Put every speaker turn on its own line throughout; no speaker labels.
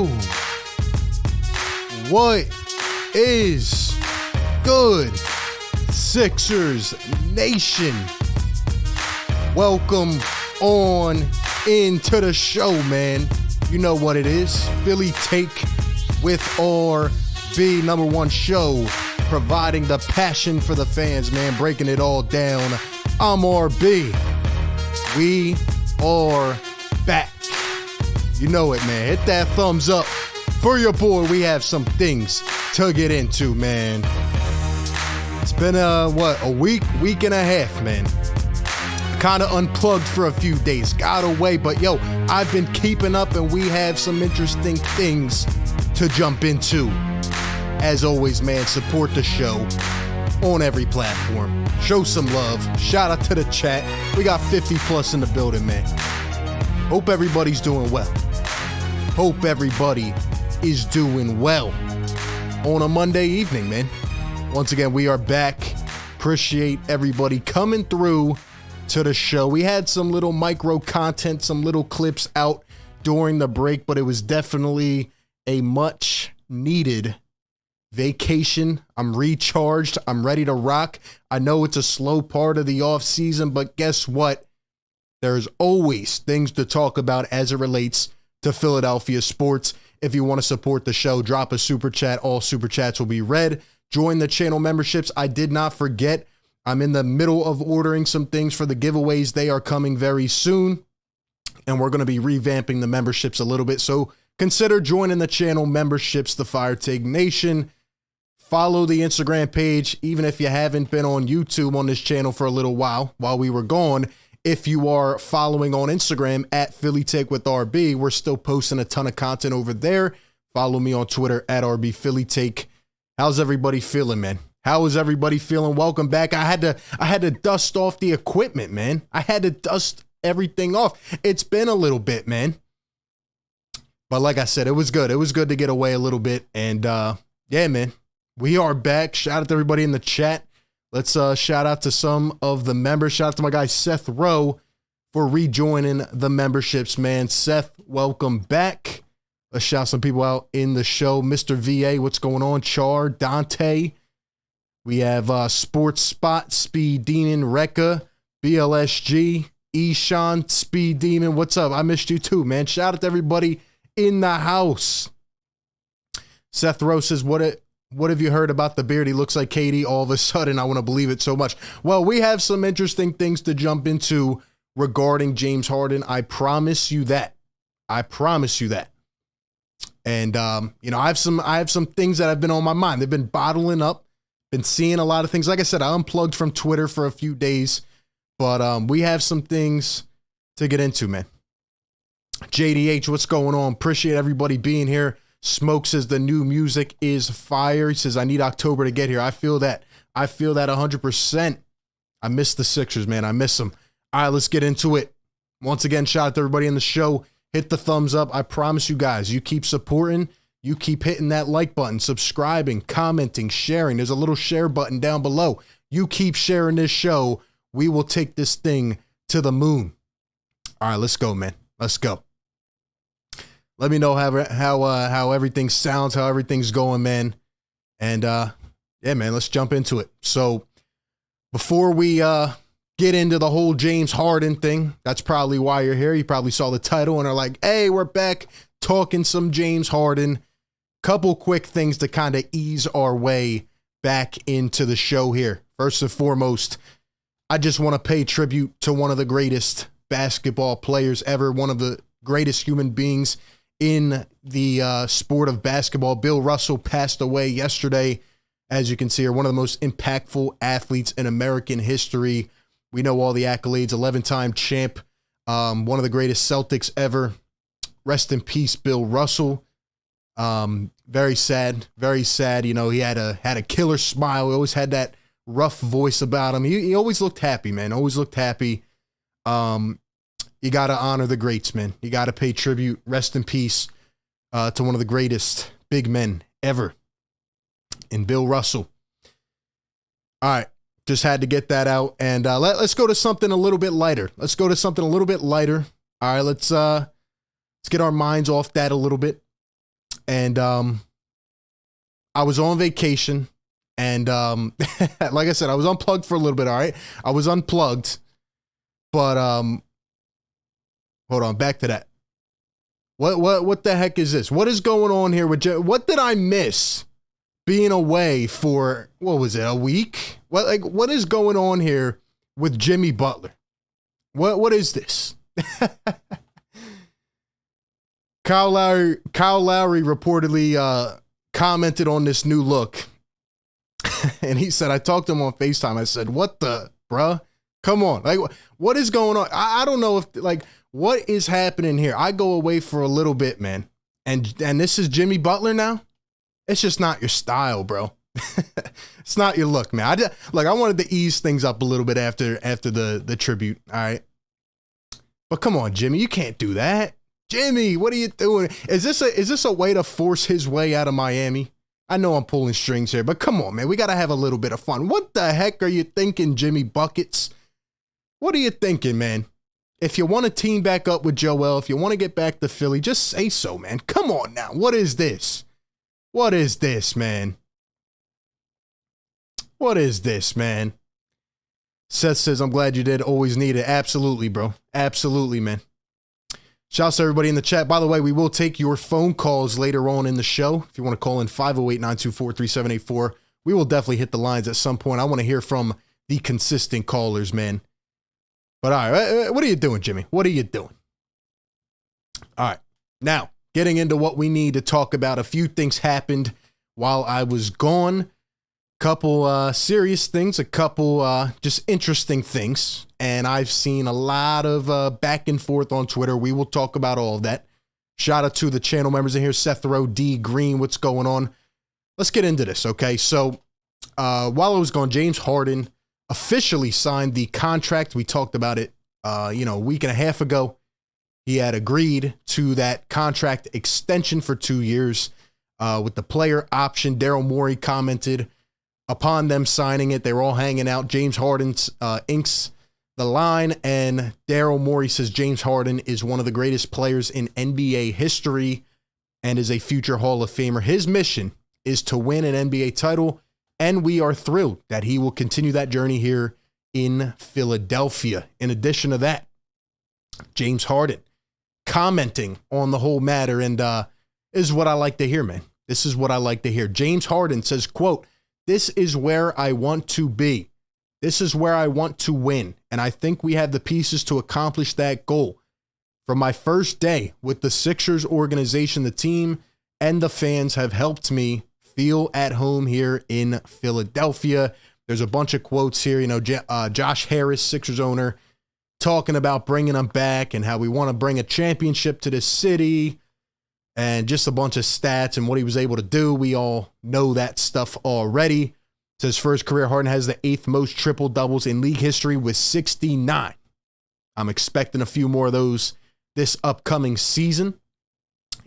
Yo, what is good, Sixers Nation? Welcome on into the show, man. You know what it is. Philly Take with RB, number one show, providing the passion for the fans, man, breaking it all down. I'm RB. We are back. You know it, man. Hit that thumbs up for your boy. We have some things to get into, man. It's been a week and a half, man. Kind of unplugged for a few days, got away, but yo, I've been keeping up and we have some interesting things to jump into. As always, man, support the show on every platform. Show some love. Shout out to the chat. We got 50 plus in the building, man. Hope everybody's doing well. Hope everybody is doing well on a Monday evening, man. Once again, we are back. Appreciate everybody coming through to the show. We had some little micro content, some little clips out during the break, but it was definitely a much needed vacation. I'm recharged. I'm ready to rock. I know it's a slow part of the off season, but guess what? There's always things to talk about as it relates to Philadelphia sports. If you want to support the show, drop a super chat. All super chats will be read. Join the channel memberships. I did not forget. I'm in the middle of ordering some things for the giveaways. They are coming very soon, and we're going to be revamping the memberships a little bit. So consider joining the channel memberships, the Fire Take Nation. Follow the Instagram page, even if you haven't been on YouTube on this channel for a little while we were gone. If you are following on Instagram at Philly Take with RB, we're still posting a ton of content over there. Follow me on Twitter at RB Philly Take. How's everybody feeling, man? How is everybody feeling? Welcome back. I had to dust off the equipment, man. I had to dust everything off. It's been a little bit, man. But like I said, it was good. It was good to get away a little bit. And yeah, man, we are back. Shout out to everybody in the chat. Let's shout out to some of the members. Shout out to my guy Seth Rowe for rejoining the memberships, man. Seth, welcome back. Let's shout some people out in the show. Mr. VA, what's going on? Char, Dante. We have Sports Spot, Speed Demon, Rekka, BLSG, Eshan, Speed Demon. What's up? I missed you too, man. Shout out to everybody in the house. Seth Rowe says, what have you heard about the beard? He looks like Katie all of a sudden. I want to believe it so much. Well, we have some interesting things to jump into regarding James Harden. I promise you that. I promise you that. And, you know, I have some things that have been on my mind. They've been bottling up. Been seeing a lot of things. Like I said, I unplugged from Twitter for a few days, but we have some things to get into, man. JDH, what's going on? Appreciate everybody being here. Smoke says the new music is fire. He says, I need October to get here. I feel that. I feel that 100%. I miss the Sixers, man. I miss them. All right, let's get into it. Once again, shout out to everybody in the show. Hit the thumbs up. I promise you guys, you keep supporting. You keep hitting that like button, subscribing, commenting, sharing. There's a little share button down below. You keep sharing this show. We will take this thing to the moon. All right, let's go, man. Let's go. Let me know how everything sounds, how everything's going, man. And yeah, man, let's jump into it. So before we get into the whole James Harden thing, that's probably why you're here. You probably saw the title and are like, hey, we're back talking some James Harden. Couple quick things to kind of ease our way back into the show here. First and foremost, I just want to pay tribute to one of the greatest basketball players ever, one of the greatest human beings in the sport of basketball. Bill Russell passed away yesterday, as you can see, one of the most impactful athletes in American history. We know all the accolades, 11-time champ, one of the greatest Celtics ever. Rest in peace, Bill Russell. Very sad, very sad. You know, he had a killer smile. He always had that rough voice about him. He always looked happy, man. Always looked happy. You got to honor the greats, man. You got to pay tribute. Rest in peace to one of the greatest big men ever in Bill Russell. All right. Just had to get that out. And let's go to something a little bit lighter. All right. Let's get our minds off that a little bit. And I was on vacation, and like I said, I was unplugged for a little bit. All right, I was unplugged, but hold on, back to that. What the heck is this? What is going on here with what did I miss being away for, what was it, a week? What is going on here with Jimmy Butler? What is this? Kyle Lowry reportedly commented on this new look. And he said, I talked to him on FaceTime. I said, what the, bruh? Come on. Like, what is going on? I don't know if, like, what is happening here? I go away for a little bit, man. And this is Jimmy Butler now? It's just not your style, bro. It's not your look, man. I wanted to ease things up a little bit after the tribute, all right? But come on, Jimmy, you can't do that. Jimmy, what are you doing? Is this a way to force his way out of Miami? I know I'm pulling strings here, but come on, man. We got to have a little bit of fun. What the heck are you thinking, Jimmy Buckets? What are you thinking, man? If you want to team back up with Joel, if you want to get back to Philly, just say so, man. Come on now. What is this? What is this, man? What is this, man? Seth says, I'm glad you did. Always need it. Absolutely, bro. Absolutely, man. Shouts to everybody in the chat. By the way, we will take your phone calls later on in the show. If you want to call in 508-924-3784, we will definitely hit the lines at some point. I want to hear from the consistent callers, man. But all right, what are you doing, Jimmy? What are you doing? All right, now getting into what we need to talk about. A few things happened while I was gone. Couple serious things, a couple just interesting things. And I've seen a lot of back and forth on Twitter. We will talk about all of that. Shout out to the channel members in here, Seth Rowe, D Green, what's going on? Let's get into this, okay? So while I was gone, James Harden officially signed the contract. We talked about it, a week and a half ago. He had agreed to that contract extension for 2 years with the player option. Daryl Morey commented upon them signing it. They were all hanging out. James Harden inks the line, and Daryl Morey says James Harden is one of the greatest players in NBA history and is a future Hall of Famer. His mission is to win an NBA title, and we are thrilled that he will continue that journey here in Philadelphia. In addition to that, James Harden commenting on the whole matter, and is what I like to hear, man. This is what I like to hear. James Harden says, quote, "This is where I want to be. This is where I want to win, and I think we have the pieces to accomplish that goal. From my first day with the Sixers organization, the team and the fans have helped me feel at home here in Philadelphia." There's a bunch of quotes here. Josh Harris, Sixers owner, talking about bringing him back and how we want to bring a championship to this city, and just a bunch of stats and what he was able to do. We all know that stuff already. Says for his career, Harden has the 8th most triple doubles in league history with 69. I'm expecting a few more of those this upcoming season,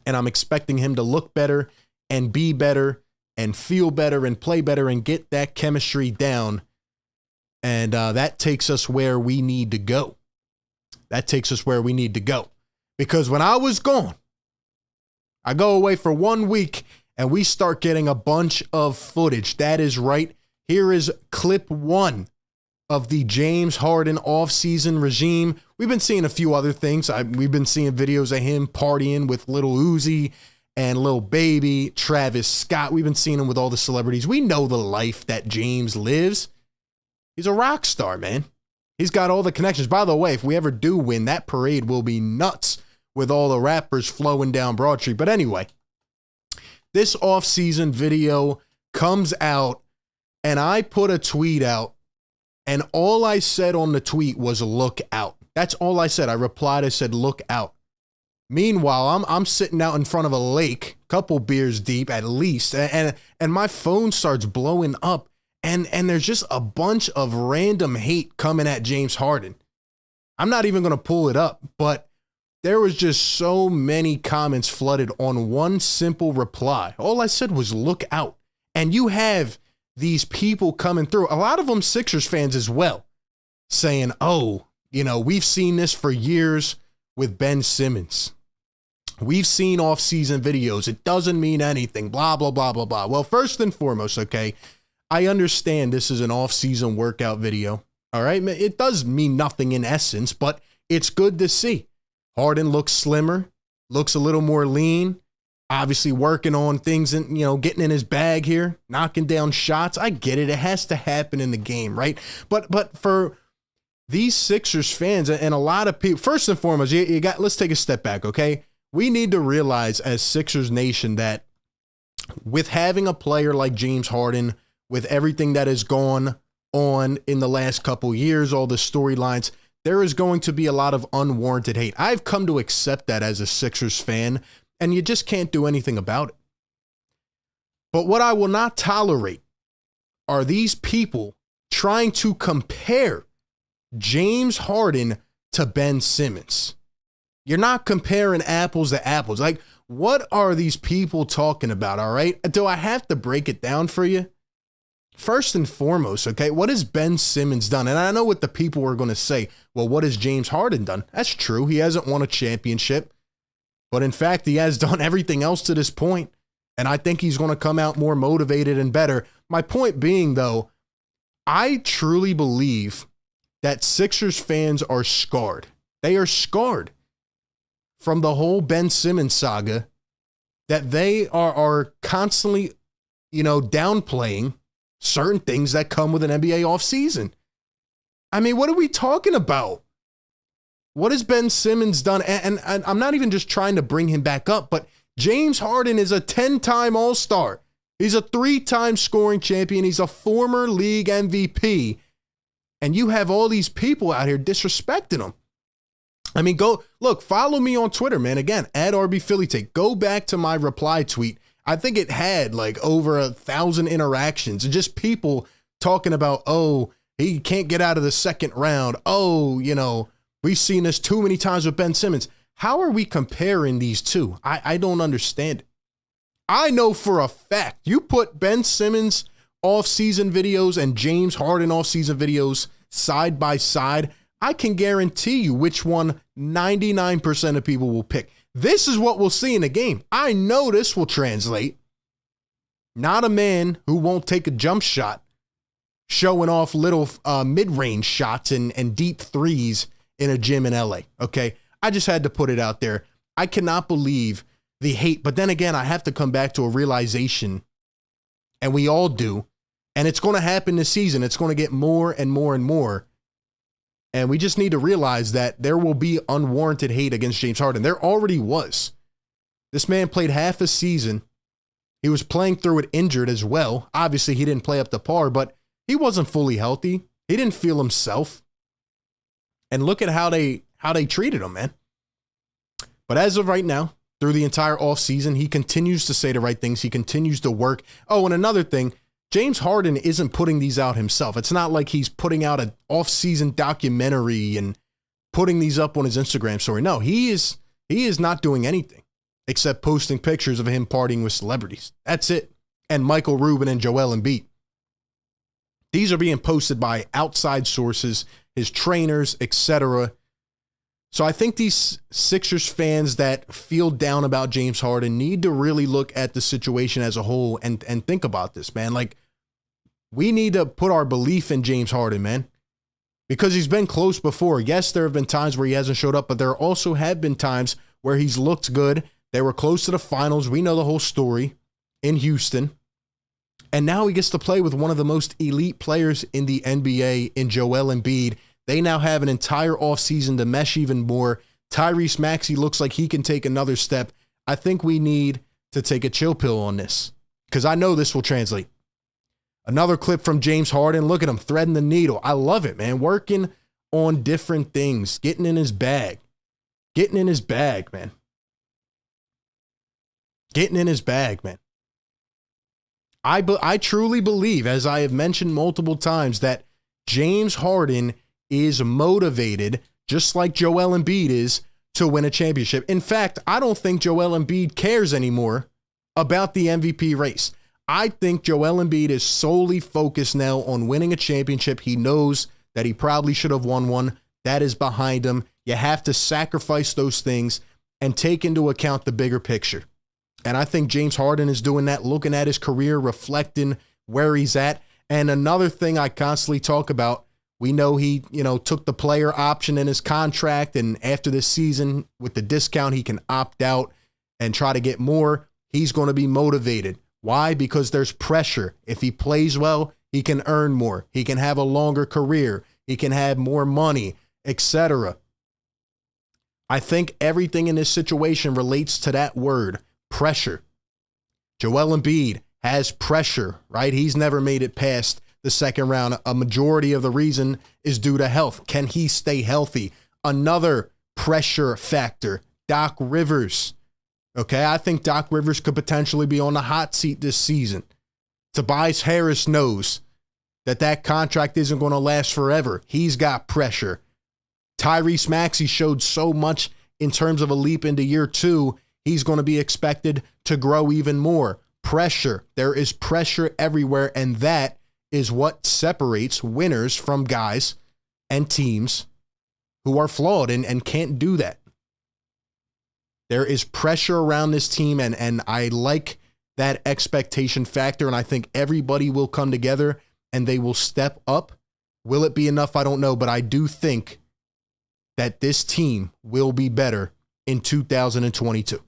and I'm expecting him to look better and be better and feel better and play better and get that chemistry down. And that takes us where we need to go. That takes us where we need to go. Because when I was gone, I go away for 1 week and we start getting a bunch of footage. That is right. Here is clip 1 of the James Harden offseason regime. We've been seeing a few other things. We've been seeing videos of him partying with Lil Uzi and Lil Baby, Travis Scott. We've been seeing him with all the celebrities. We know the life that James lives. He's a rock star, man. He's got all the connections. By the way, if we ever do win, that parade will be nuts with all the rappers flowing down Broad Street. But anyway, this offseason video comes out, and I put a tweet out, and all I said on the tweet was look out. That's all I said. I replied, I said, look out. Meanwhile, I'm sitting out in front of a lake, couple beers deep at least, and my phone starts blowing up, and there's just a bunch of random hate coming at James Harden. I'm not even going to pull it up, but there was just so many comments flooded on one simple reply. All I said was look out. And you have these people coming through, a lot of them Sixers fans as well, saying, oh, we've seen this for years with Ben Simmons. We've seen off-season videos. It doesn't mean anything, blah, blah, blah, blah, blah. Well, first and foremost, okay, I understand this is an off-season workout video, all right? It does mean nothing in essence, but it's good to see. Harden looks slimmer, looks a little more lean, obviously working on things and, getting in his bag here, knocking down shots. I get it. It has to happen in the game, right? But for these Sixers fans and a lot of people, first and foremost, let's take a step back, okay? We need to realize as Sixers Nation that with having a player like James Harden, with everything that has gone on in the last couple years, all the storylines, there is going to be a lot of unwarranted hate. I've come to accept that as a Sixers fan, and you just can't do anything about it. But what I will not tolerate are these people trying to compare James Harden to Ben Simmons. You're not comparing apples to apples. Like, what are these people talking about, all right? Do I have to break it down for you? First and foremost, okay, what has Ben Simmons done? And I know what the people are going to say. Well, what has James Harden done? That's true. He hasn't won a championship. But in fact, he has done everything else to this point. And I think he's going to come out more motivated and better. My point being, though, I truly believe that Sixers fans are scarred. They are scarred from the whole Ben Simmons saga, that they are constantly, downplaying certain things that come with an NBA offseason. I mean, what are we talking about? What has Ben Simmons done? And I'm not even just trying to bring him back up, but James Harden is a 10-time All-Star. He's a 3-time scoring champion. He's a former league MVP. And you have all these people out here disrespecting him. I mean, follow me on Twitter, man. Again, @RBPhillyTake. Go back to my reply tweet. I think it had like over 1,000 interactions and just people talking about, oh, he can't get out of the second round. Oh, we've seen this too many times with Ben Simmons. How are we comparing these two? I don't understand it. I know for a fact you put Ben Simmons off-season videos and James Harden off-season videos side by side, I can guarantee you which one 99% of people will pick. This is what we'll see in the game. I know this will translate. Not a man who won't take a jump shot, showing off little mid-range shots and deep threes in a gym in LA, okay? I just had to put it out there. I cannot believe the hate, but then again, I have to come back to a realization, and we all do, and it's going to happen this season. It's going to get more and more and more. And we just need to realize that there will be unwarranted hate against James Harden. There already was. This man played half a season. He was playing through it injured as well. Obviously, he didn't play up to par, but he wasn't fully healthy. He didn't feel himself. And look at how they treated him, man. But as of right now, through the entire offseason, he continues to say the right things. He continues to work. Oh, and another thing, James Harden isn't putting these out himself. It's not like he's putting out an off-season documentary and putting these up on his Instagram story. No, he is not doing anything except posting pictures of him partying with celebrities. That's it. And Michael Rubin and Joel Embiid. These are being posted by outside sources, his trainers, etc. So I think these Sixers fans that feel down about James Harden need to really look at the situation as a whole and think about this, man. Like, we need to put our belief in James Harden, man, because he's been close before. Yes, there have been times where he hasn't showed up, but there also have been times where he's looked good. They were close to the finals. We know the whole story in Houston. And now he gets to play with one of the most elite players in the NBA in Joel Embiid. They now have an entire offseason to mesh even more. Tyrese Maxey looks like he can take another step. I think we need to take a chill pill on this because I know this will translate. Another clip from James Harden. Look at him threading the needle. I love it, man. Working on different things, getting in his bag. Getting in his bag, man. Getting in his bag, man. I truly believe, as I have mentioned multiple times, that James Harden is motivated, just like Joel Embiid is, to win a championship. In fact, I don't think Joel Embiid cares anymore about the MVP race. I think Joel Embiid is solely focused now on winning a championship. He knows that he probably should have won one. That is behind him. You have to sacrifice those things. and take into account the bigger picture. And I think James Harden is doing that, looking at his career, reflecting where he's at. And another thing I constantly talk about, we know he, took the player option in his contract, and after this season with the discount, he can opt out and try to get more. He's going to be motivated. Why? Because there's pressure. If he plays well, he can earn more. He can have a longer career. He can have more money, etc. I think everything in this situation relates to that word, pressure. Joel Embiid has pressure, right? He's never made it past the second round. A majority of the reason is due to health. Can he stay healthy? Another pressure factor, Doc Rivers. Okay, I think Doc Rivers could potentially be on the hot seat this season. Tobias Harris knows that contract isn't going to last forever. He's got pressure. Tyrese Maxey showed so much in terms of a leap into year 2. He's going to be expected to grow even more. Pressure. There is pressure everywhere, and that is what separates winners from guys and teams who are flawed and can't do that. There is pressure around this team, and I like that expectation factor, and I think everybody will come together and they will step up. Will it be enough? I don't know, but I do think that this team will be better in 2022.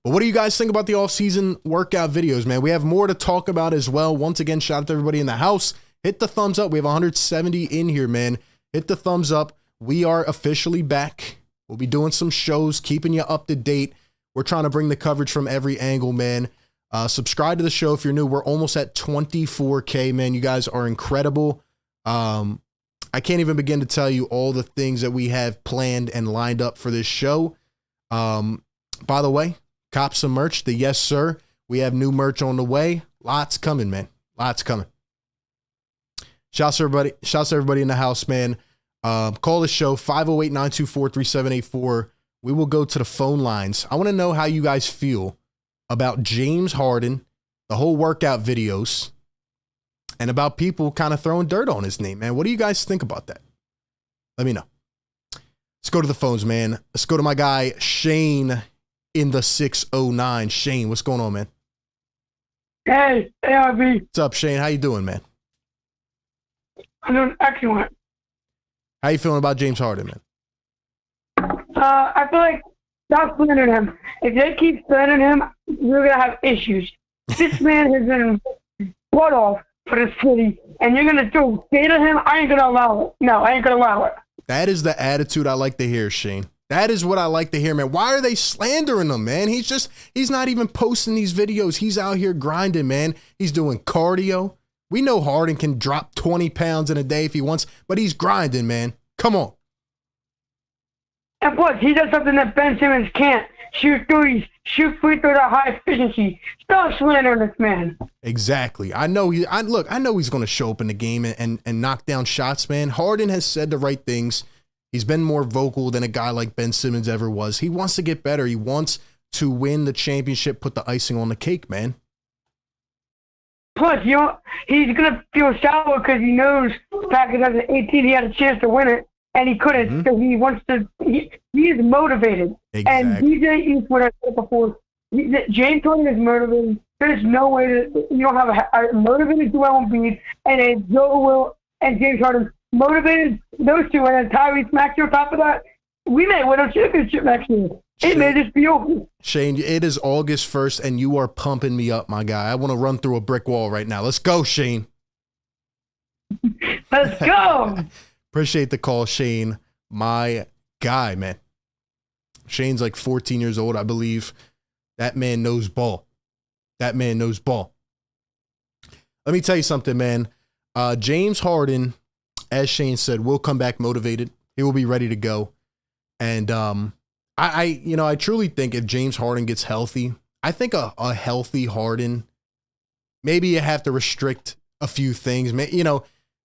But what do you guys think about the offseason workout videos, man? We have more to talk about as well. Once again, shout out to everybody in the house. Hit the thumbs up. We have 170 in here, man. Hit the thumbs up. We are officially back. We'll be doing some shows, keeping you up to date. We're trying to bring the coverage from every angle, man. Subscribe to the show if you're new. We're almost at 24K, man. You guys are incredible. I can't even begin to tell you all the things that we have planned and lined up for this show. By the way, cop some merch. The Yes Sir. We have new merch on the way. Lots coming, man. Lots coming. Shouts to everybody. Shouts to everybody in the house, man. Call the show 508-924-3784. We will go to the phone lines. I want to know how you guys feel about James Harden, the whole workout videos, and about people kind of throwing dirt on his name, man. What do you guys think about that? Let me know. Let's go to the phones, man. Let's go to my guy, Shane, in the 609. Shane, what's going on, man?
Hey, ARB.
What's up, Shane? How you doing, man?
I'm doing excellent.
How you feeling about James Harden, man?
I feel like stop slandering him. If they keep slandering him, we're going to have issues. This man has been blood off for the city, and you're going to throw shade at him? I ain't going to allow it. No, I ain't going to allow it.
That is the attitude I like to hear, Shane. That is what I like to hear, man. Why are they slandering him, man? He's not even posting these videos. He's out here grinding, man. He's doing cardio. We know Harden can drop 20 pounds in a day if he wants, but he's grinding, man. Come on.
And plus, he does something that Ben Simmons can't. Shoot threes, shoot free throws at high efficiency. Stop slandering this man.
Exactly. I know he's going to show up in the game and knock down shots, man. Harden has said the right things. He's been more vocal than a guy like Ben Simmons ever was. He wants to get better. He wants to win the championship, put the icing on the cake, man.
Plus, he's going to feel sour because he knows back in 2018 he had a chance to win it, and he couldn't. So he wants to he is motivated.
Exactly.
And DJ Eastwood, I said before, James Harden is motivated. There's no way that you don't have a motivated Joel Embiid and a Joel and James Harden motivated those two, and then Tyrese Maxey on top of that. We may win a championship next year. It may just be over.
Shane, it is August 1st, and you are pumping me up, my guy. I want to run through a brick wall right now. Let's go, Shane.
Let's go.
Appreciate the call, Shane. My guy, man. Shane's like 14 years old, I believe. That man knows ball. That man knows ball. Let me tell you something, man. James Harden, as Shane said, will come back motivated. He will be ready to go. And I truly think if James Harden gets healthy, I think a healthy Harden, maybe you have to restrict a few things.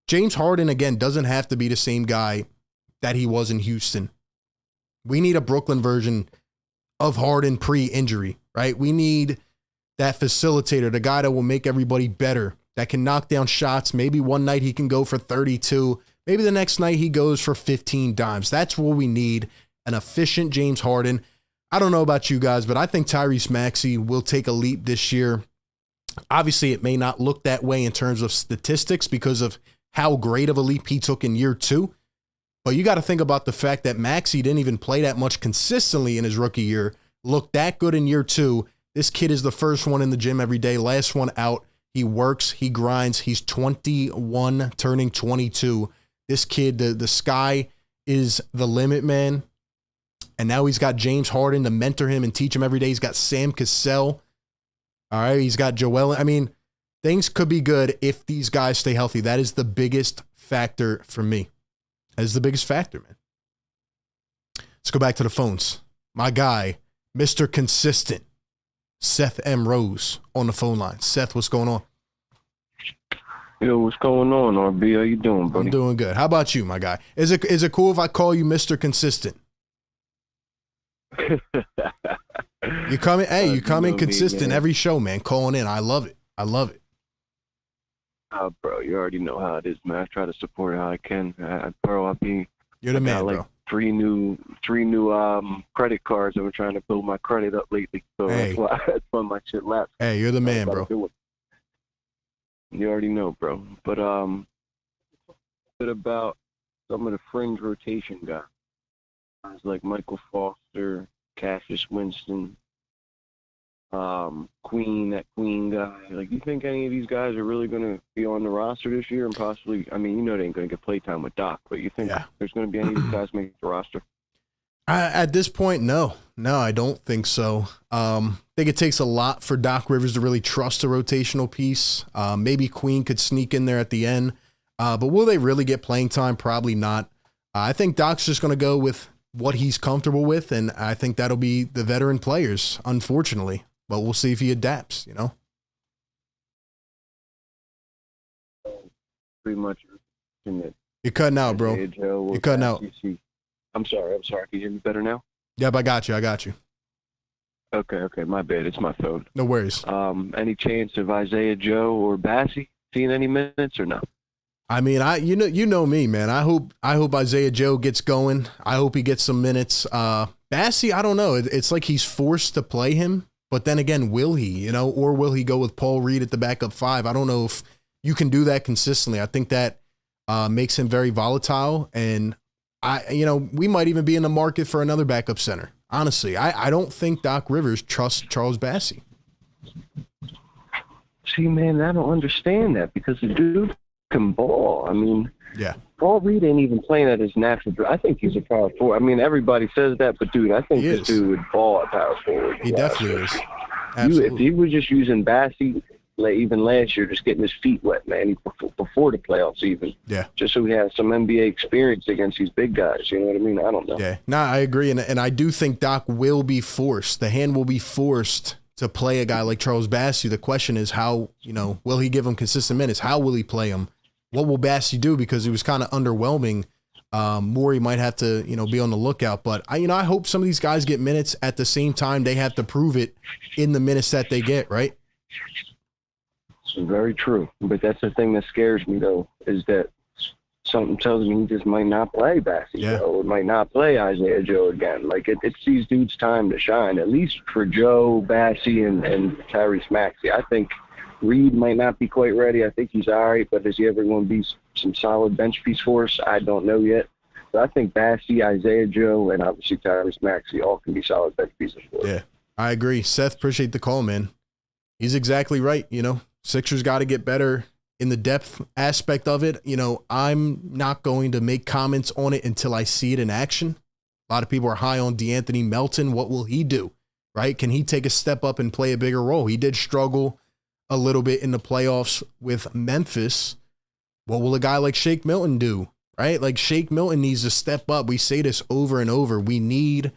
James Harden, again, doesn't have to be the same guy that he was in Houston. We need a Brooklyn version of Harden pre-injury, right? We need that facilitator, the guy that will make everybody better, that can knock down shots. Maybe one night he can go for 32. Maybe the next night he goes for 15 dimes. That's what we need an efficient James Harden. I don't know about you guys, but I think Tyrese Maxey will take a leap this year. Obviously, it may not look that way in terms of statistics because of how great of a leap he took in year 2. But you got to think about the fact that Maxey didn't even play that much consistently in his rookie year, looked that good in year 2. This kid is the first one in the gym every day, last one out. He works, he grinds. He's 21, turning 22. This kid, the sky is the limit, man. And now he's got James Harden to mentor him and teach him every day. He's got Sam Cassell. All right, he's got Joel. I mean, things could be good if these guys stay healthy. That is the biggest factor for me. That is the biggest factor, man. Let's go back to the phones. My guy, Mr. Consistent, Seth M. Rose on the phone line. Seth, what's going on?
Yo, what's going on, RB? How you doing, buddy?
I'm doing good. How about you, my guy? Is it cool if I call you Mr. Consistent? You come in consistent every show, man. Calling in. I love it. I love it.
Bro, you already know how it is, man. I try to support how I can.
You're the man,
like
bro.
Three new credit cards. I've been trying to build my credit up lately, so
Hey.
that's why my shit lapsed.
Hey, you're the man, bro.
You already know, bro. But a bit about some of the fringe rotation guys. Guys like Michael Foster, Cassius Winston, Queen, that Queen guy. Like, you think any of these guys are really going to be on the roster this year and possibly, I mean, you know they ain't going to get playtime with Doc, but you think there's going to be any of these guys making the roster?
At this point, no. No, I don't think so. I think it takes a lot for Doc Rivers to really trust a rotational piece. Maybe Queen could sneak in there at the end. But will they really get playing time? Probably not. I think Doc's just going to go with what he's comfortable with, and I think that'll be the veteran players, unfortunately. But we'll see if he adapts, you know?
Pretty much.
You're cutting out, bro. You're cutting out.
I'm sorry. Can you hear me better now?
Yep, I got you.
Okay, my bad. It's my phone.
No worries.
Any chance of Isaiah Joe or Bassie seeing any minutes or no?
I mean, you know me, man. I hope Isaiah Joe gets going. I hope he gets some minutes. Bassie, I don't know. It's like he's forced to play him, but then again, will he? You know, or will he go with Paul Reed at the backup 5? I don't know if you can do that consistently. I think that makes him very volatile, and we might even be in the market for another backup center. Honestly, I don't think Doc Rivers trusts Charles Bassie.
See, man, I don't understand that because the dude can ball. I mean,
yeah.
Paul Reed ain't even playing at his natural. I think he's a power forward. I mean, everybody says that, but dude, I think this dude would ball at power forward.
He definitely is. Absolutely.
If he was just using Bassie, even last year, just getting his feet wet, man, before the playoffs even.
Yeah.
Just so he has some NBA experience against these big guys. You know what I mean? I don't know.
Yeah. No, I agree, and I do think Doc will be forced. The hand will be forced to play a guy like Charles Bassie. The question is how, will he give him consistent minutes? How will he play him? What will Bassie do? Because he was kind of underwhelming. Morey might have to, be on the lookout. But I hope some of these guys get minutes at the same time. They have to prove it in the minutes that they get, right?
Very true. But that's the thing that scares me, though, is that something tells me he just might not play Bassie, or might not play Isaiah Joe again. Like, it's these dudes' time to shine, at least for Joe, Bassie, and Tyrese Maxey. I think Reed might not be quite ready. I think he's all right, but is he ever going to be some solid bench piece for us? I don't know yet. But I think Bassie, Isaiah Joe, and obviously Tyrese Maxey all can be solid bench pieces for us.
Yeah, I agree. Seth, appreciate the call, man. He's exactly right. Sixers got to get better in the depth aspect of it. I'm not going to make comments on it until I see it in action. A lot of people are high on DeAnthony Melton. What will he do, right? Can he take a step up and play a bigger role? He did struggle a little bit in the playoffs with Memphis. What will a guy like Shake Milton do, right? Like, Shake Milton needs to step up. We say this over and over. We need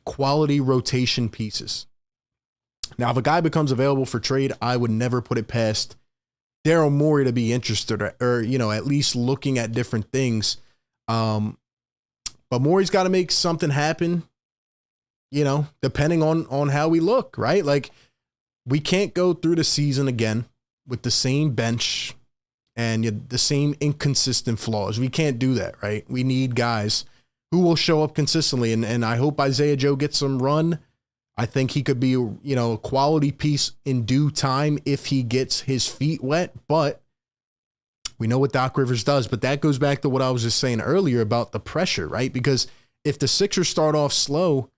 quality rotation pieces. Now, if a guy becomes available for trade, I would never put it past Daryl Morey to be interested or at least looking at different things. But Morey's got to make something happen, depending on how we look, right? Like, we can't go through the season again with the same bench and the same inconsistent flaws. We can't do that, right? We need guys who will show up consistently. And I hope Isaiah Joe gets some run. I think he could be, a quality piece in due time if he gets his feet wet. But we know what Doc Rivers does. But that goes back to what I was just saying earlier about the pressure, right? Because if the Sixers start off slow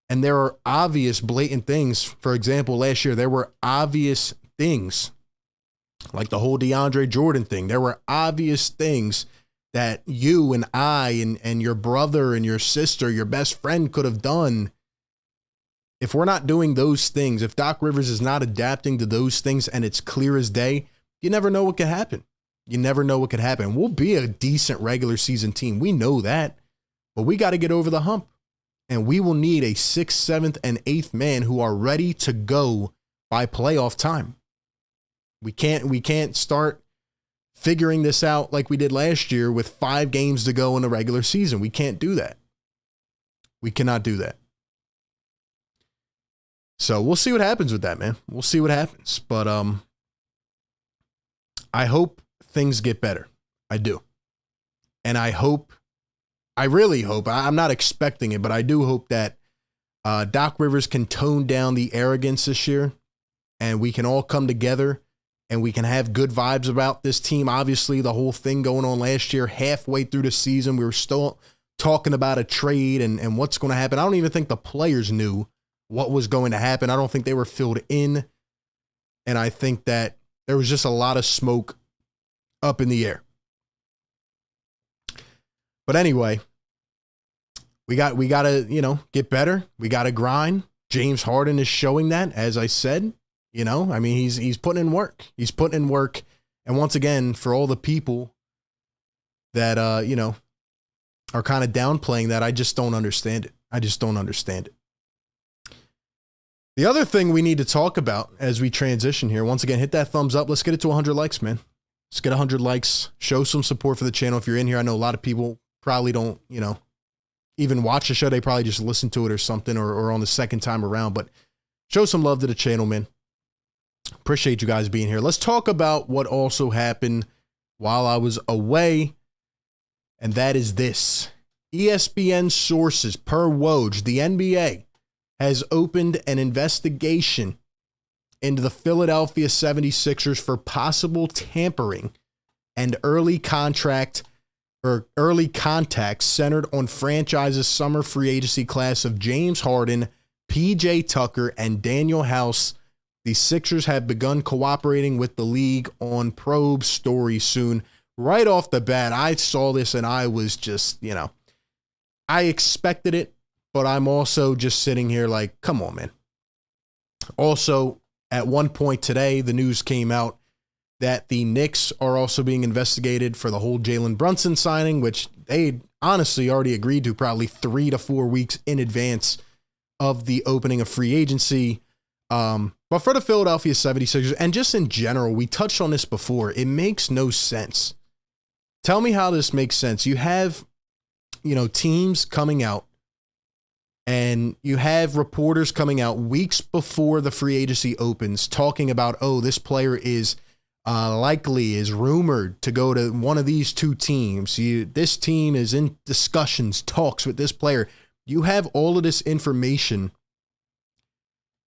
and there are obvious, blatant things, for example, last year, there were obvious things like the whole DeAndre Jordan thing. There were obvious things that you and I and your brother and your sister, your best friend could have done. If we're not doing those things, if Doc Rivers is not adapting to those things and it's clear as day, you never know what could happen. You never know what could happen. We'll be a decent regular season team. We know that, but we got to get over the hump. And we will need a 6th, 7th, and 8th man who are ready to go by playoff time. We can't start figuring this out like we did last year with 5 games to go in the regular season. We can't do that. We cannot do that. So we'll see what happens with that, man. We'll see what happens. But I hope things get better. I do. And I really hope, I'm not expecting it, but I do hope that Doc Rivers can tone down the arrogance this year and we can all come together and we can have good vibes about this team. Obviously, the whole thing going on last year, halfway through the season, we were still talking about a trade and what's going to happen. I don't even think the players knew what was going to happen. I don't think they were filled in. And I think that there was just a lot of smoke up in the air. But anyway, we got to, get better. We got to grind. James Harden is showing that, as I said. I mean, he's putting in work. He's putting in work. And once again, for all the people that, are kind of downplaying that, I just don't understand it. I just don't understand it. The other thing we need to talk about as we transition here, once again, hit that thumbs up. Let's get it to 100 likes, man. Let's get 100 likes. Show some support for the channel. If you're in here, I know a lot of people probably don't, even watch the show. They probably just listen to it or something or on the second time around. But show some love to the channel, man. Appreciate you guys being here. Let's talk about what also happened while I was away, and that is this. ESPN sources per Woj, the NBA has opened an investigation into the Philadelphia 76ers for possible tampering and early contacts centered on franchise's summer free agency class of James Harden, PJ Tucker, and Daniel House. The Sixers have begun cooperating with the league on probe story soon. Right off the bat, I saw this and I was just, I expected it, but I'm also just sitting here like, come on, man. Also, at one point today, the news came out that the Knicks are also being investigated for the whole Jalen Brunson signing, which they honestly already agreed to probably 3 to 4 weeks in advance of the opening of free agency. But for the Philadelphia 76ers, and just in general, we touched on this before, it makes no sense. Tell me how this makes sense. You have, teams coming out and you have reporters coming out weeks before the free agency opens talking about, this player is likely, is rumored to go to one of these 2 teams. This team is in discussions, talks with this player. You have all of this information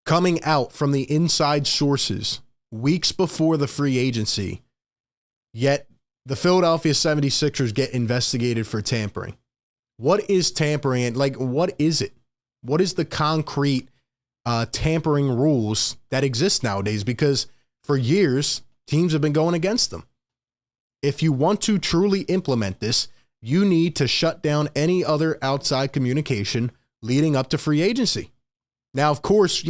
coming out from the inside sources weeks before the free agency, yet the Philadelphia 76ers get investigated for tampering. What is tampering? And what is it? What is the concrete tampering rules that exist nowadays? Because for years, teams have been going against them. If you want to truly implement this, you need to shut down any other outside communication leading up to free agency. Now, of course,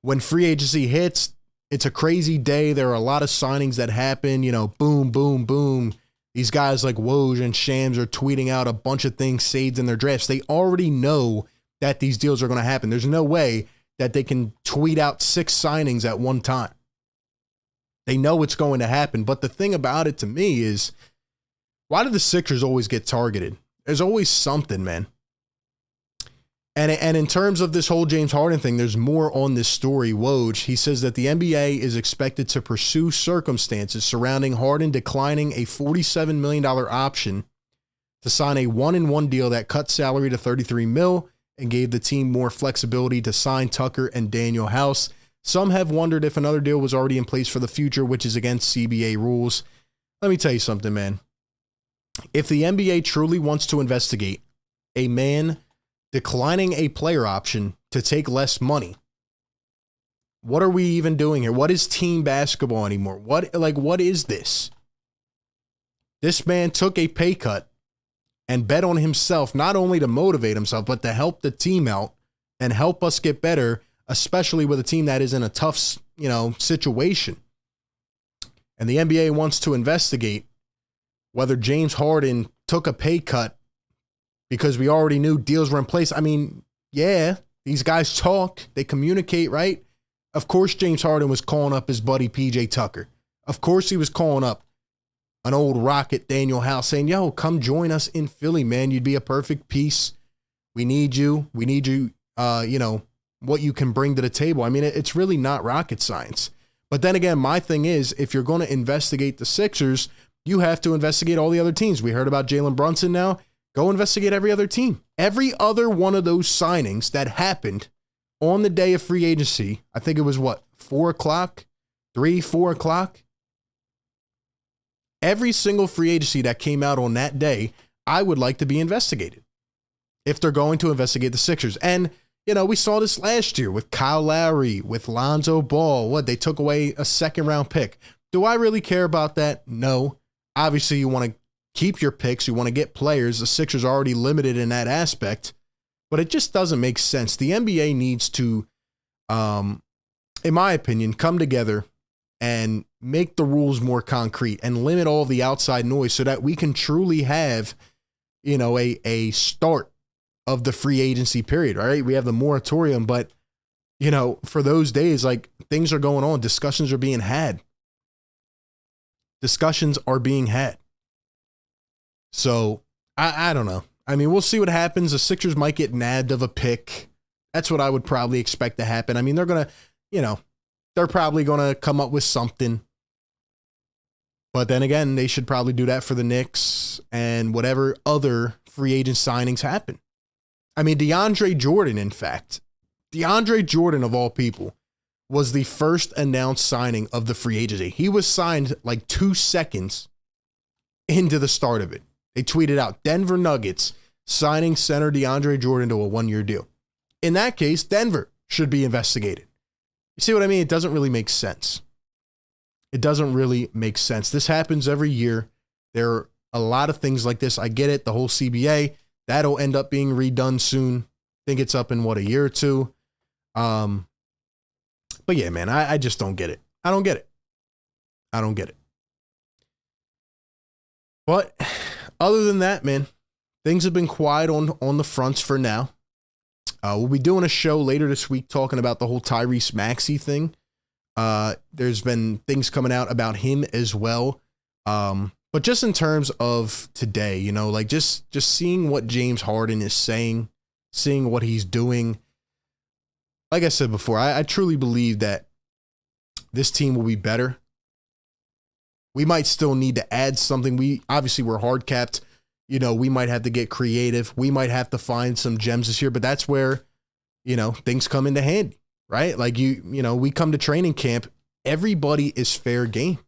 when free agency hits, it's a crazy day. There are a lot of signings that happen, boom, boom, boom. These guys like Woj and Shams are tweeting out a bunch of things saved in their drafts. They already know that these deals are going to happen. There's no way that they can tweet out 6 signings at one time. They know it's going to happen. But the thing about it to me is, why do the Sixers always get targeted? There's always something, man. And in terms of this whole James Harden thing, there's more on this story. Woj, he says that the NBA is expected to pursue circumstances surrounding Harden declining a $47 million option to sign a 1-in-1 deal that cut salary to $33 million and gave the team more flexibility to sign Tucker and Daniel House. Some have wondered if another deal was already in place for the future, which is against CBA rules. Let me tell you something, man. If the NBA truly wants to investigate a man declining a player option to take less money, what are we even doing here? What is team basketball anymore? What is this? This man took a pay cut and bet on himself, not only to motivate himself, but to help the team out and help us get better, especially with a team that is in a tough, situation. And the NBA wants to investigate whether James Harden took a pay cut because we already knew deals were in place. I mean, yeah, these guys talk, they communicate, right? Of course, James Harden was calling up his buddy PJ Tucker. Of course, he was calling up an old Rocket, Daniel House, saying, yo, come join us in Philly, man. You'd be a perfect piece. We need you. We need you, what you can bring to the table. I mean, it's really not rocket science. But then again, my thing is, if you're going to investigate the Sixers, you have to investigate all the other teams. We heard about Jalen Brunson now. Go investigate every other team. Every other one of those signings that happened on the day of free agency, I think it was 4 o'clock, 4 o'clock. Every single free agency that came out on that day, I would like to be investigated if they're going to investigate the Sixers. And, we saw this last year with Kyle Lowry, with Lonzo Ball. They took away a second-round pick. Do I really care about that? No. Obviously, you want to keep your picks. You want to get players. The Sixers are already limited in that aspect. But it just doesn't make sense. The NBA needs to, in my opinion, come together and make the rules more concrete and limit all the outside noise so that we can truly have, a start of the free agency period, all right? We have the moratorium, but, for those days, things are going on. Discussions are being had. So, I don't know. I mean, we'll see what happens. The Sixers might get nabbed of a pick. That's what I would probably expect to happen. I mean, they're going to, they're probably going to come up with something. But then again, they should probably do that for the Knicks and whatever other free agent signings happen. I mean, DeAndre Jordan, in fact. DeAndre Jordan, of all people, was the first announced signing of the free agency. He was signed 2 seconds into the start of it. They tweeted out, Denver Nuggets signing center DeAndre Jordan to a 1-year deal. In that case, Denver should be investigated. You see what I mean? It doesn't really make sense. This happens every year. There are a lot of things like this. I get it. The whole CBA, that'll end up being redone soon. I think it's up in a year or two. But yeah, man, I just don't get it. I don't get it. But other than that, man, things have been quiet on the fronts for now. We'll be doing a show later this week talking about the whole Tyrese Maxey thing. There's been things coming out about him as well. But just in terms of today, just seeing what James Harden is saying, seeing what he's doing. Like I said before, I truly believe that this team will be better. We might still need to add something. We're hard capped. We might have to get creative. We might have to find some gems this year, but that's where, things come into handy, right? We come to training camp. Everybody is fair game.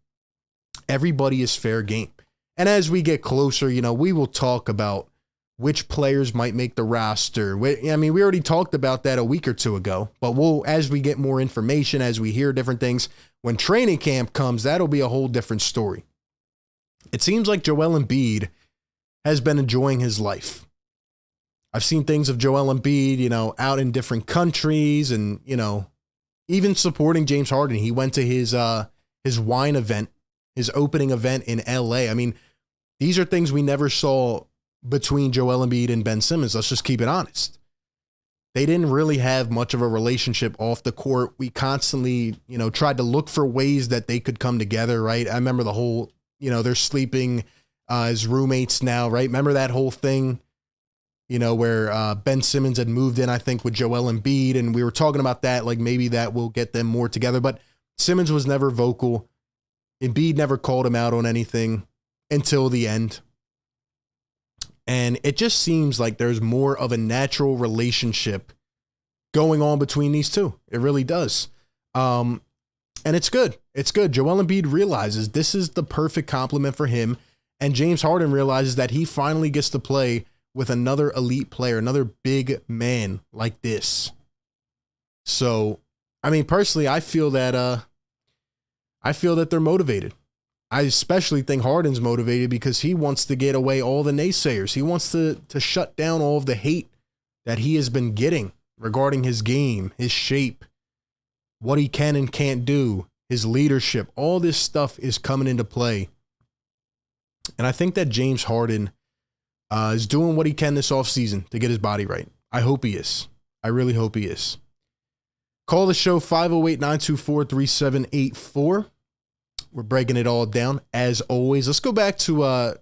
And as we get closer, we will talk about which players might make the roster. We already talked about that a week or two ago, but as we get more information, as we hear different things, when training camp comes, that'll be a whole different story. It seems like Joel Embiid has been enjoying his life. I've seen things of Joel Embiid, out in different countries and, even supporting James Harden. He went to his wine event, his opening event in LA. I mean, these are things we never saw between Joel Embiid and Ben Simmons. Let's just keep it honest. They didn't really have much of a relationship off the court. We constantly, tried to look for ways that they could come together, right? I remember the whole, they're sleeping as roommates now, right? Remember that whole thing, where Ben Simmons had moved in, I think, with Joel Embiid, and we were talking about that, maybe that will get them more together. But Simmons was never vocal. Embiid never called him out on anything until the end. And it just seems like there's more of a natural relationship going on between these two. It really does. And it's good. It's good. Joel Embiid realizes this is the perfect compliment for him. And James Harden realizes that he finally gets to play with another elite player, another big man like this. So, I mean, personally, I feel that they're motivated. I especially think Harden's motivated because he wants to get away all the naysayers. He wants to shut down all of the hate that he has been getting regarding his game, his shape, what he can and can't do, his leadership. All this stuff is coming into play. And I think that James Harden is doing what he can this offseason to get his body right. I hope he is. I really hope he is. Call the show 508-924-3784. We're breaking it all down as always. Let's go back to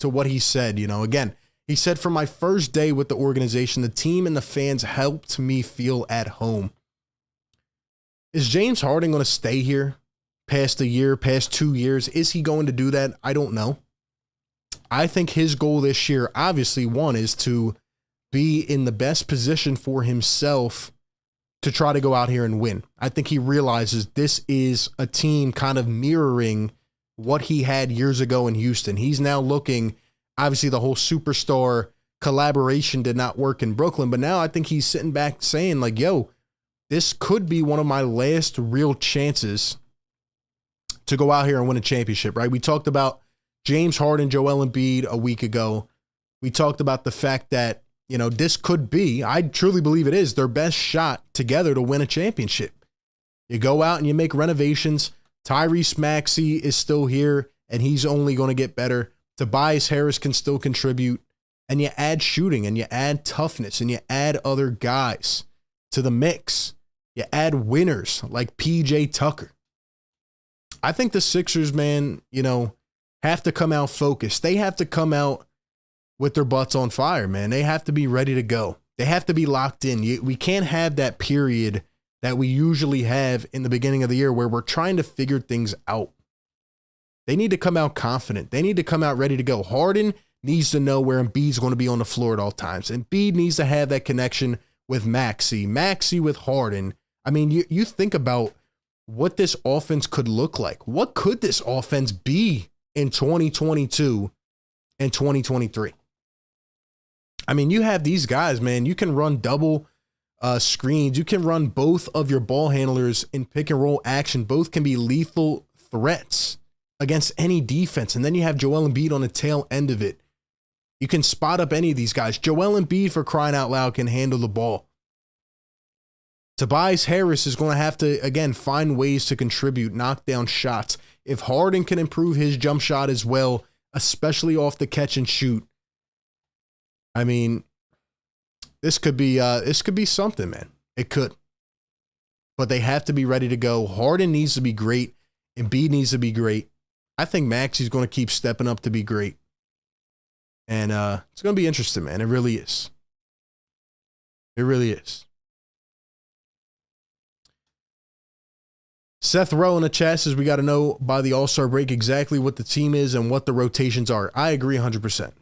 what he said. Again, he said, "For my first day with the organization, the team and the fans helped me feel at home." Is James Harden going to stay here past a year, past 2 years? Is he going to do that? I don't know. I think his goal this year, obviously, one is to be in the best position for himself to try to go out here and win. I think he realizes this is a team kind of mirroring what he had years ago in Houston. He's now looking, obviously the whole superstar collaboration did not work in Brooklyn, but now I think he's sitting back saying like, yo, this could be one of my last real chances to go out here and win a championship, right? We talked about James Harden, Joel Embiid a week ago. We talked about the fact that, this could be, I truly believe it is, their best shot together to win a championship. You go out and you make renovations. Tyrese Maxey is still here, and he's only going to get better. Tobias Harris can still contribute. And you add shooting, and you add toughness, and you add other guys to the mix. You add winners like PJ Tucker. I think the Sixers, man, have to come out focused. They have to come out with their butts on fire, man. They have to be ready to go. They have to be locked in. We can't have that period that we usually have in the beginning of the year where we're trying to figure things out. They need to come out confident. They need to come out ready to go. Harden needs to know where Embiid's going to be on the floor at all times. Embiid needs to have that connection with Maxey with Harden. I mean, you think about what this offense could look like. What could this offense be in 2022 and 2023? I mean, you have these guys, man. You can run double screens. You can run both of your ball handlers in pick and roll action. Both can be lethal threats against any defense. And then you have Joel Embiid on the tail end of it. You can spot up any of these guys. Joel Embiid, for crying out loud, can handle the ball. Tobias Harris is going to have to, again, find ways to contribute, knock down shots. If Harden can improve his jump shot as well, especially off the catch and shoot, I mean, this could be something, man. It could. But they have to be ready to go. Harden needs to be great. Embiid needs to be great. I think Maxey's going to keep stepping up to be great. And it's going to be interesting, man. It really is. It really is. Seth Rowe in the chat says we got to know by the All-Star break exactly what the team is and what the rotations are. I agree 100%.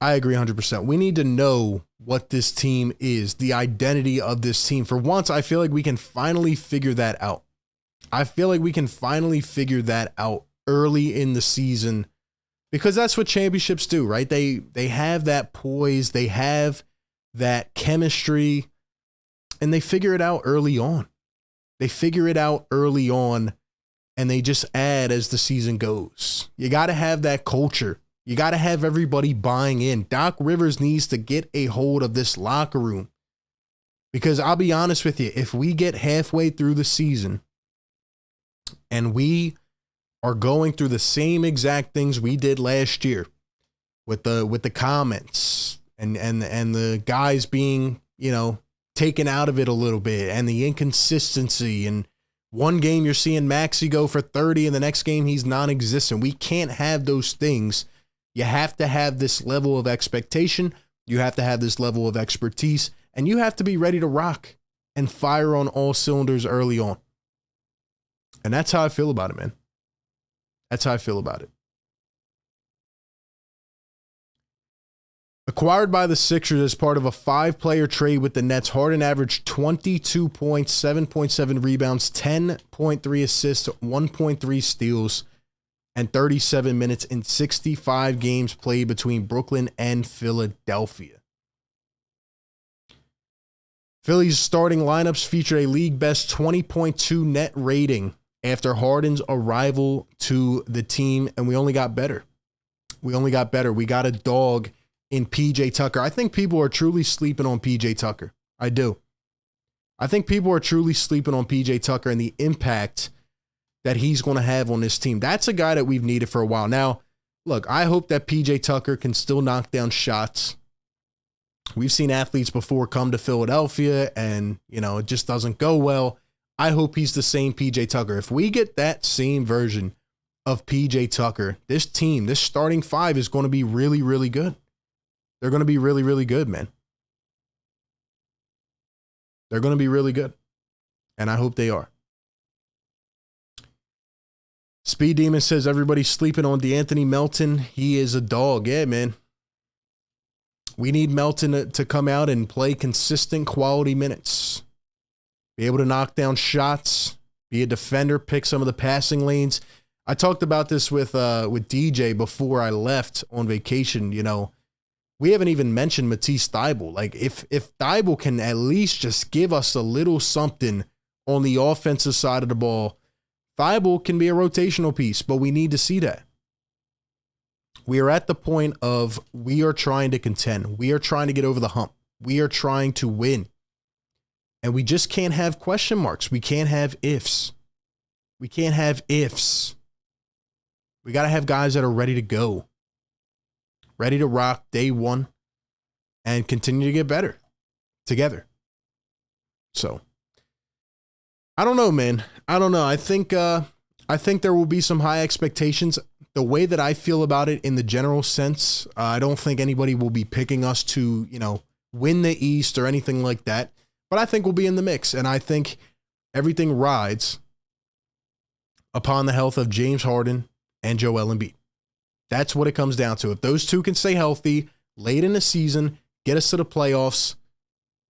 I agree 100%. We need to know what this team is, the identity of this team. For once, I feel like we can finally figure that out. I feel like we can finally figure that out early in the season because that's what championships do, right? They have that poise, they have that chemistry, and they figure it out early on. They figure it out early on, and they just add as the season goes. You got to have that culture. You got to have everybody buying in. Doc Rivers needs to get a hold of this locker room. Because I'll be honest with you, if we get halfway through the season and we are going through the same exact things we did last year with the comments and the guys being, taken out of it a little bit and the inconsistency, and one game you're seeing Maxey go for 30 and the next game he's non-existent. We can't have those things. You have to have this level of expectation. You have to have this level of expertise, and you have to be ready to rock and fire on all cylinders early on. And that's how I feel about it, man. That's how I feel about it. Acquired by the Sixers as part of a 5-player trade with the Nets, Harden averaged 22 points, 7.7 rebounds, 10.3 assists, 1.3 steals, and 37 minutes in 65 games played between Brooklyn and Philadelphia. Philly's starting lineups featured a league-best 20.2 net rating after Harden's arrival to the team, and we only got better. We got a dog in PJ Tucker. I think people are truly sleeping on PJ Tucker. I do. I think people are truly sleeping on PJ Tucker and the impact that he's going to have on this team. That's a guy that we've needed for a while. Now, look, I hope that PJ Tucker can still knock down shots. We've seen athletes before come to Philadelphia and, it just doesn't go well. I hope he's the same PJ Tucker. If we get that same version of PJ Tucker, this team, this starting 5 is going to be really, really good. They're going to be really, really good, man. They're going to be really good. And I hope they are. Speed Demon says everybody's sleeping on DeAnthony Melton. He is a dog. Yeah, man. We need Melton to come out and play consistent quality minutes. Be able to knock down shots. Be a defender. Pick some of the passing lanes. I talked about this with DJ before I left on vacation. We haven't even mentioned Matisse Thybulle. Like, if Thybulle can at least just give us a little something on the offensive side of the ball, Thybulle can be a rotational piece, but we need to see that. We are at the point of we are trying to contend. We are trying to get over the hump. We are trying to win. And we just can't have question marks. We can't have ifs. We can't have ifs. We got to have guys that are ready to go. Ready to rock day one and continue to get better together. So, I don't know, man. I don't know. I think there will be some high expectations. The way that I feel about it in the general sense, I don't think anybody will be picking us to, win the East or anything like that. But I think we'll be in the mix. And I think everything rides upon the health of James Harden and Joel Embiid. That's what it comes down to. If those two can stay healthy late in the season, get us to the playoffs,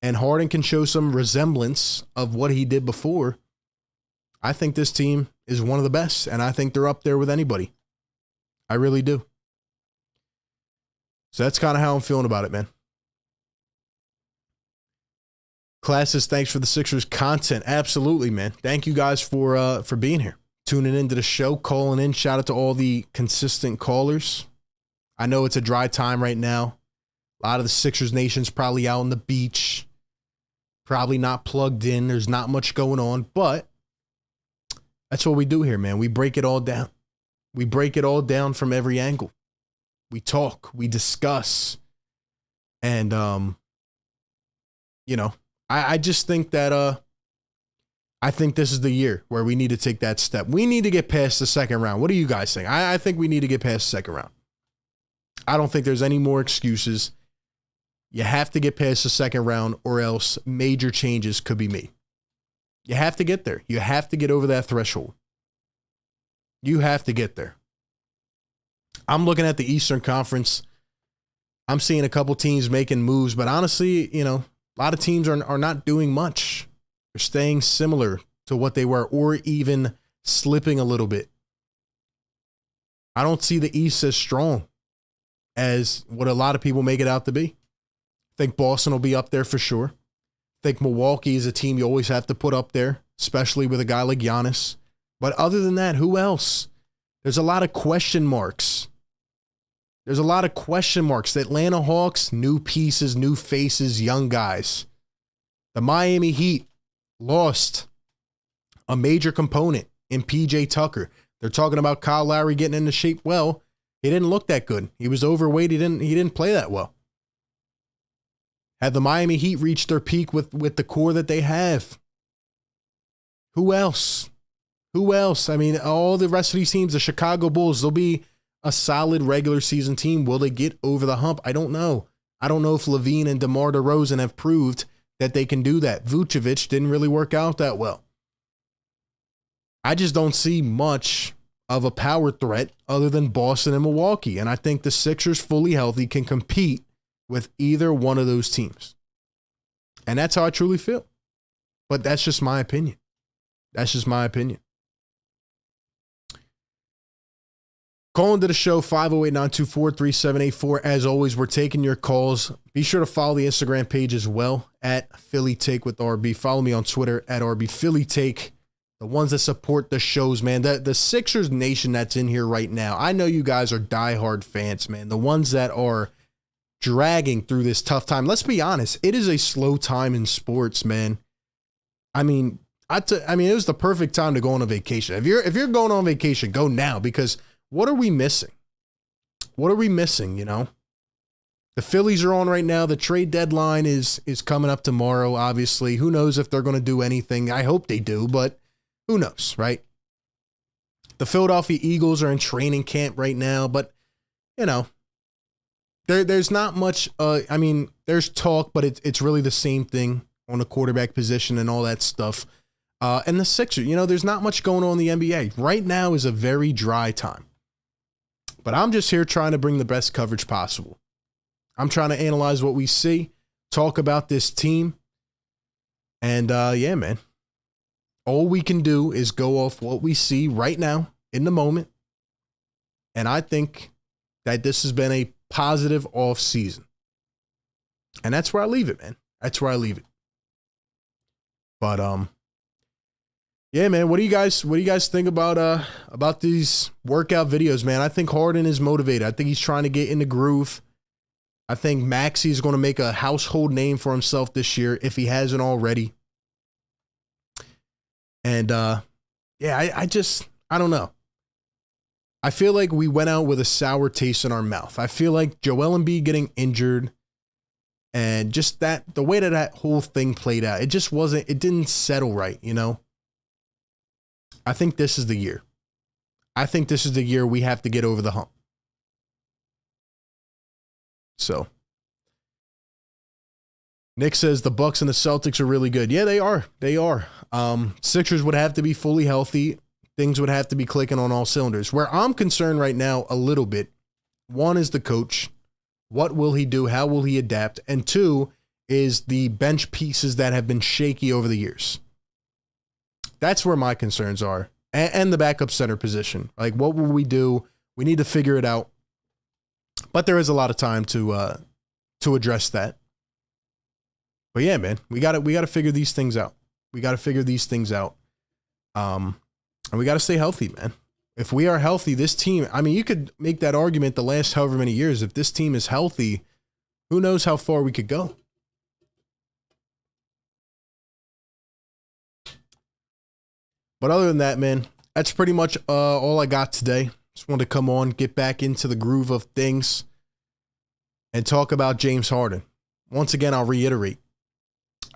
and Harden can show some resemblance of what he did before, I think this team is one of the best, and I think they're up there with anybody. I really do. So that's kind of how I'm feeling about it, man. Classes, thanks for the Sixers content. Absolutely, man. Thank you guys for being here. Tuning into the show, calling in. Shout out to all the consistent callers. I know it's a dry time right now. A lot of the Sixers Nation's probably out on the beach. Probably not plugged in. There's not much going on, but that's what we do here, man. We break it all down. We break it all down from every angle. We talk, we discuss. And, I just think that, I think this is the year where we need to take that step. We need to get past the second round. What do you guys think? I think we need to get past the second round. I don't think there's any more excuses. You have to get past the second round or else major changes could be made. You have to get there. You have to get over that threshold. You have to get there. I'm looking at the Eastern Conference. I'm seeing a couple teams making moves, but honestly, a lot of teams are not doing much. They're staying similar to what they were or even slipping a little bit. I don't see the East as strong as what a lot of people make it out to be. I think Boston will be up there for sure. I think Milwaukee is a team you always have to put up there, especially with a guy like Giannis. But other than that, who else? There's a lot of question marks. The Atlanta Hawks, new pieces, new faces, young guys. The Miami Heat lost a major component in PJ Tucker. They're talking about Kyle Lowry getting into shape. Well, he didn't look that good. He was overweight. He didn't play that well. Have the Miami Heat reached their peak with the core that they have? Who else? I mean, all the rest of these teams, the Chicago Bulls, they'll be a solid regular season team. Will they get over the hump? I don't know. I don't know if Levine and DeMar DeRozan have proved that they can do that. Vucevic didn't really work out that well. I just don't see much of a power threat other than Boston and Milwaukee. And I think the Sixers, fully healthy, can compete with either one of those teams. And that's how I truly feel. But that's just my opinion. That's just my opinion. Call into the show, 508-924-3784. As always, we're taking your calls. Be sure to follow the Instagram page as well, at Philly Take with RB. Follow me on Twitter, at RB Philly Take. The ones that support the shows, man. The Sixers Nation that's in here right now. I know you guys are diehard fans, man. The ones that are dragging through this tough time. Let's be honest. It is a slow time in sports, man. I mean, it was the perfect time to go on a vacation. If you're going on vacation, go now, because what are we missing? What are we missing, you know? The Phillies are on right now. The trade deadline is coming up tomorrow, obviously. Who knows if they're going to do anything? I hope they do, but who knows, right? The Philadelphia Eagles are in training camp right now, but, you know, there's not much. There's talk, but it's really the same thing on the quarterback position and all that stuff. And the Sixers, you know, there's not much going on in the NBA. Right now is a very dry time. But I'm just here trying to bring the best coverage possible. I'm trying to analyze what we see, talk about this team. And, yeah, man. All we can do is go off what we see right now in the moment. And I think that this has been a positive off season. And that's where I leave it, man. That's where I leave it. But, yeah, man, what do you guys think about these workout videos, man? I think Harden is motivated. I think he's trying to get in the groove. I think Maxey is going to make a household name for himself this year if he hasn't already. And yeah, I don't know. I feel like we went out with a sour taste in our mouth. I feel like Joel Embiid getting injured and just the way that whole thing played out, it didn't settle right, you know? I think this is the year. I think this is the year we have to get over the hump. So, Nick says the Bucks and the Celtics are really good. Yeah, they are. They are. Sixers would have to be fully healthy. Things would have to be clicking on all cylinders. Where I'm concerned right now a little bit, one is the coach. What will he do? How will he adapt? And two is the bench pieces that have been shaky over the years. That's where my concerns are. And the backup center position. Like, what will we do? We need to figure it out. But there is a lot of time to address that. But yeah, man, we got to figure these things out. We got to figure these things out. And we got to stay healthy, man. If we are healthy, this team, I mean, you could make that argument the last however many years. If this team is healthy, who knows how far we could go. But other than that, man, that's pretty much all I got today. Just wanted to come on, get back into the groove of things, and talk about James Harden. Once again, I'll reiterate.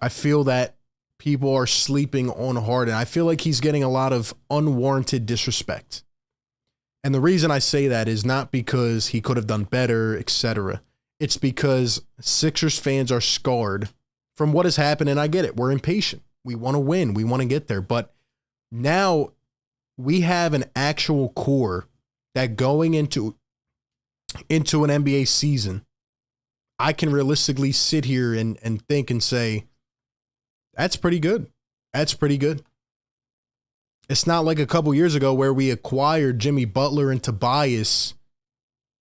I feel that people are sleeping on Harden. I feel like he's getting a lot of unwarranted disrespect. And the reason I say that is not because he could have done better, etc. It's because Sixers fans are scarred from what has happened, and I get it. We're impatient. We want to win. We want to get there. But now we have an actual core that going into an NBA season, I can realistically sit here and think and say, that's pretty good. That's pretty good. It's not like a couple years ago where we acquired Jimmy Butler and Tobias,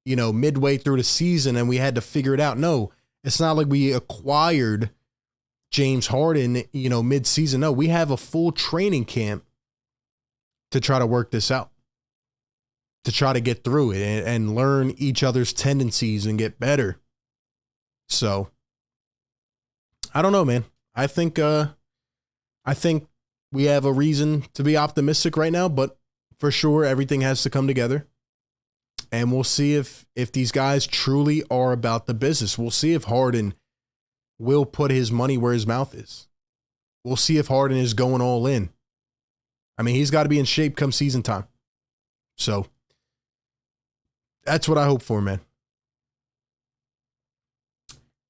you know, midway through the season and we had to figure it out. No, it's not like we acquired James Harden, you know, mid-season. No, we have a full training camp to try to work this out, to try to get through it and learn each other's tendencies and get better. So, I don't know, man. I think we have a reason to be optimistic right now, but for sure, everything has to come together. And we'll see if these guys truly are about the business. We'll see if Harden will put his money where his mouth is. We'll see if Harden is going all in. I mean, he's got to be in shape come season time. So, that's what I hope for, man.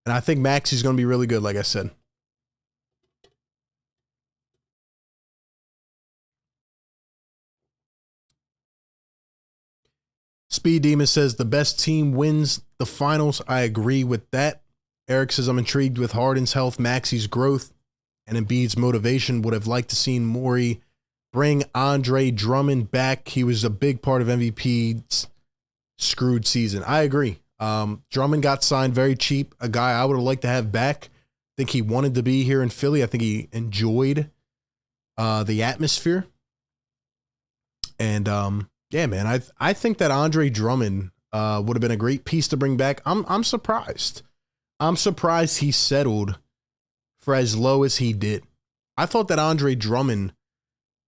And I think Maxey's going to be really good, like I said. Speed Demon says the best team wins the finals. I agree with that. Eric says, I'm intrigued with Harden's health, Maxi's growth, and Embiid's motivation. Would have liked to seen Morey bring Andre Drummond back. He was a big part of MVP's screwed season. I agree. Drummond got signed very cheap, a guy I would have liked to have back. I think he wanted to be here in Philly. I think he enjoyed the atmosphere. And yeah, man, I think that Andre Drummond would have been a great piece to bring back. I'm surprised. I'm surprised he settled for as low as he did. I thought that Andre Drummond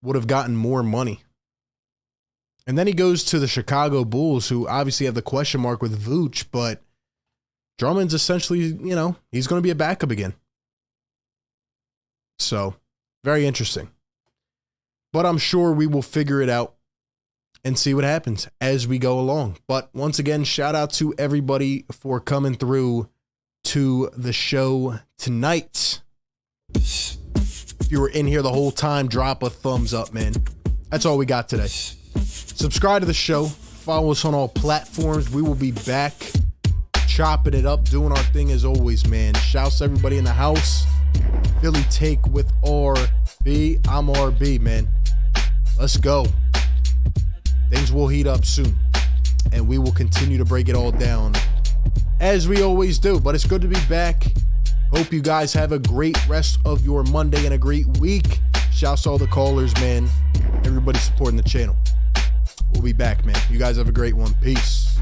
would have gotten more money. And then he goes to the Chicago Bulls, who obviously have the question mark with Vooch, but Drummond's essentially, you know, he's going to be a backup again. So, very interesting. But I'm sure we will figure it out and see what happens as we go along. But once again, shout out to everybody for coming through to the show tonight. If you were in here the whole time, drop a thumbs up, man. That's all we got today. Subscribe to the show. Follow us on all platforms. We will be back chopping it up, doing our thing as always, man. Shouts to everybody in the house. Philly Take with RB. I'm RB, man. Let's go. Things will heat up soon, and we will continue to break it all down as we always do. But it's good to be back. Hope you guys have a great rest of your Monday and a great week. Shouts to all the callers, man. Everybody supporting the channel. We'll be back, man. You guys have a great one. Peace.